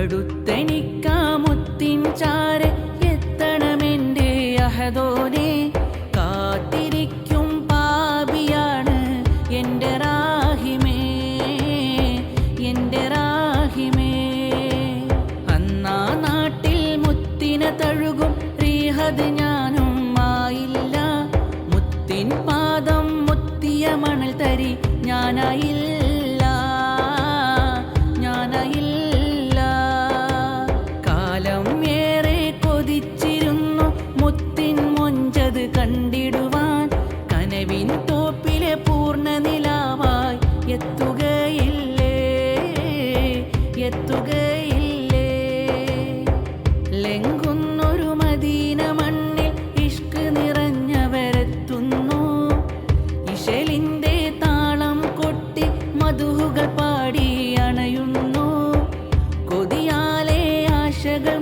അടുത്തെനിക്കാ മുത്തിൻ ചാരെ എത്തണമെൻ്റെ അഹദോനെ. കാത്തിരിക്കും പാപിയാണ് എൻ്റെ റാഹിമേ, എൻ്റെ റാഹിമേ. അന്നാ നാട്ടിൽ മുത്തിനെ തഴുകും റീഹത് ഞാനും ആയില്ല. മുത്തിൻ പാദം മുത്തിയ മണൽ തരി ഞാനായില്ല, ഞാനായില്ല. കാലം ഏറെ കൊതിച്ചിരുന്നു മുത്തിൻ മൊഞ്ചത് കണ്ടിടുവാൻ. കനവിൻ തോപ്പിലെ പൂർണ്ണ നിലാവായി എത്തുകയില്ലേ, എത്തുകയില്ലേ. ലംഘുന്നൊരു മദീന മണ്ണിൽ ഇഷ്ക് നിറഞ്ഞവരെത്തുന്നു. ഇശലിൻ്റെ താളം കൊട്ടി മധുഹുകൾ പാടി അണയുന്നു. കൊതിയാലെ ആശകൾ